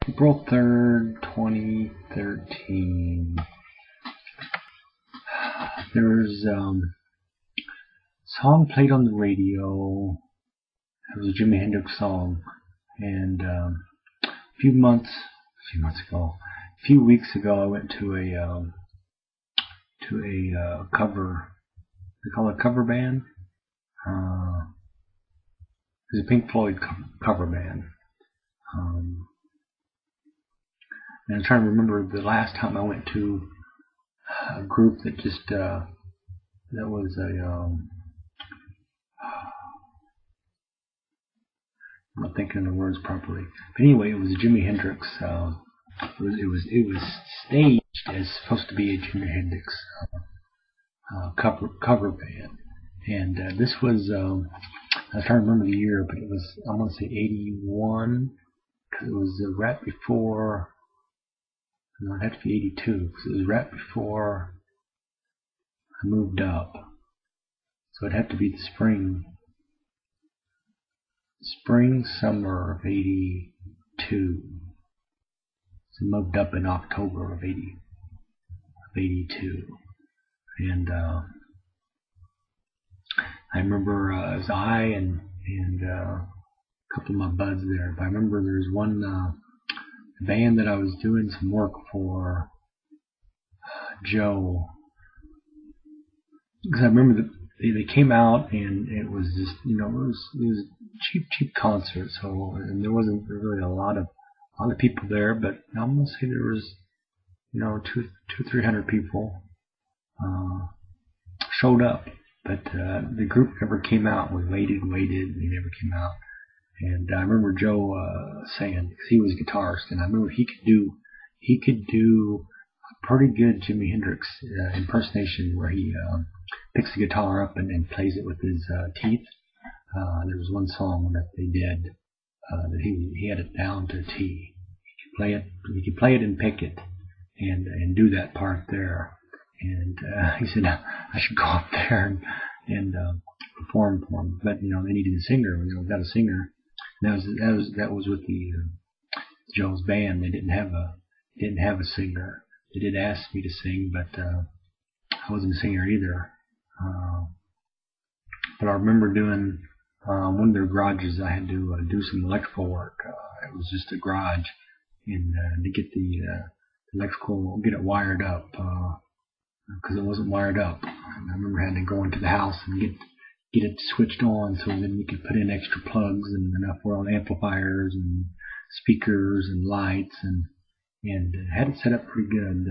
April 3rd, 2013. There's a song played on the radio. It was a Jimi Hendrix song, and a few weeks ago, I went to a cover. They call it a cover band. It's a Pink Floyd cover band. And I'm trying to remember the last time I went to a group that just that was a I'm not thinking of the words properly. But anyway, it was a Jimi Hendrix. It was staged as supposed to be a Jimi Hendrix cover band, and this was I was trying to remember the year, but it was, I want to say 81, because it was right before. No, it had to be 82, because it was right before I moved up. So it'd have to be the spring, summer of 82. So I moved up in October of 82. And I remember it was I and a couple of my buds there. But I remember there's one band that I was doing some work for, Joe. Because I remember that they came out, and it was just, it was cheap concert. So, and there wasn't really a lot of people there, but I'm gonna say there was, 300 people showed up. But the group never came out. We waited, and they never came out. And I remember Joe saying, because he was a guitarist, and I remember he could do a pretty good Jimi Hendrix impersonation, where he picks the guitar up and plays it with his teeth. There was one song that they did that he had it down to a T. He could play it and pick it, and do that part there. And he said, I should go up there and perform for him. But they needed a singer. We got a singer. And that was with the Joe's band. They didn't have a singer. They did ask me to sing, but I wasn't a singer either. But I remember doing one of their garages. I had to do some electrical work. It was just a garage, and to get the electrical, get it wired up, because it wasn't wired up. And I remember having to go into the house and get it switched on, so then we could put in extra plugs and enough for all the amplifiers and speakers and lights, and had it set up pretty good.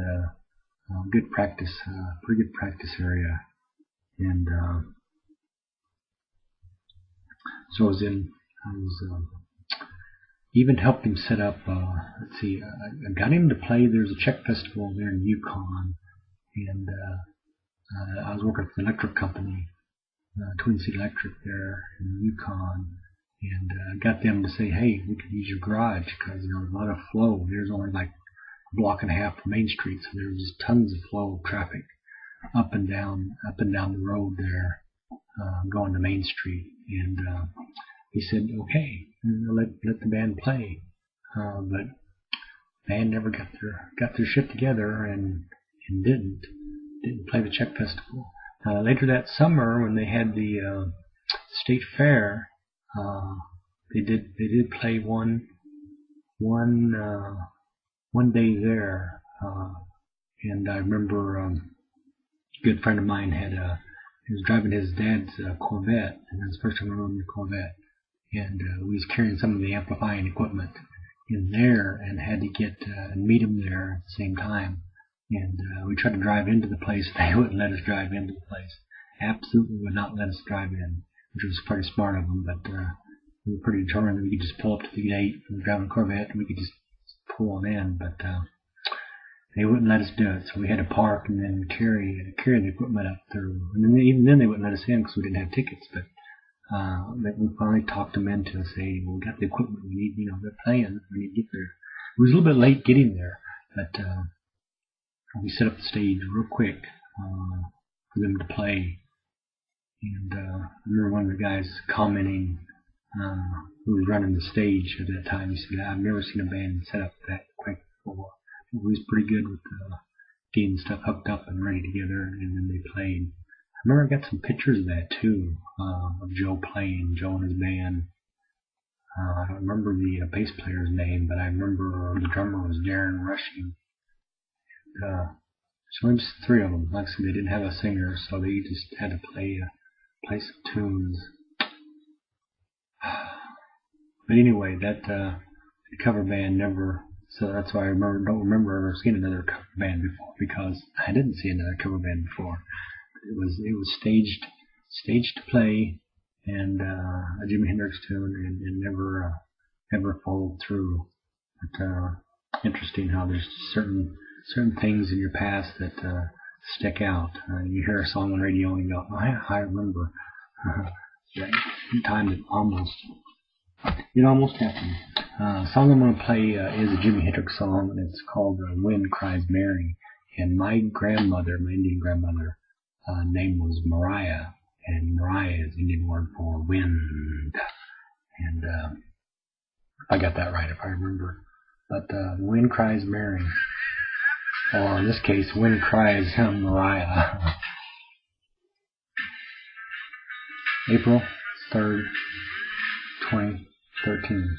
Good practice, pretty good practice area. And so I was even helped him set up. Let's see, I got him to play. There's a Czech festival there in Yukon, and I was working for an electric company, Twin City Electric there in Yukon, and got them to say, hey, we could use your garage, because there's a lot of flow. There's only like a block and a half from Main Street, so there was just tons of flow of traffic up and down the road there, going to Main Street. And he said, okay, let the band play. But the band never got their shit together, and didn't play the Czech festival. Later that summer, when they had the state fair, they did play one day there, and I remember a good friend of mine he was driving his dad's Corvette, and it was the first time I rode the Corvette, and we was carrying some of the amplifying equipment in there, and had to get and meet him there at the same time. And we tried to drive into the place. They wouldn't let us drive into the place. Absolutely would not let us drive in, which was pretty smart of them. But we were pretty determined that we could just pull up to the gate and drive a Corvette, and we could just pull on in. But they wouldn't let us do it, so we had to park and then carry the equipment up through. And then, even then, they wouldn't let us in because we didn't have tickets. But we finally talked them into saying, well, we got the equipment we need. They're playing. We need to get there. It was a little bit late getting there, but we set up the stage real quick for them to play. And I remember one of the guys commenting who was running the stage at that time. He said, I've never seen a band set up that quick before. He was pretty good with getting stuff hooked up and ready together, and then they played. I remember I got some pictures of that too, of Joe playing, Joe and his band. I don't remember the bass player's name, but I remember the drummer was Darren Rushing. So only just three of them. Like I said, they didn't have a singer, so they just had to play some tunes. But anyway, that the cover band never. So that's why I don't remember ever seeing another cover band before, because I didn't see another cover band before. It was staged to play, and a Jimi Hendrix tune, and never followed through. But interesting how there's certain things in your past that stick out. You hear a song on the radio and you go, I remember that time that almost happened. The song I'm going to play is a Jimi Hendrix song, and it's called Wind Cries Mary. And my grandmother, my Indian grandmother, name was Mariah, and Mariah is Indian word for wind. And I got that right if I remember. But Wind Cries Mary. Or in this case, Wind Cries Mariah. April 3rd, 2013.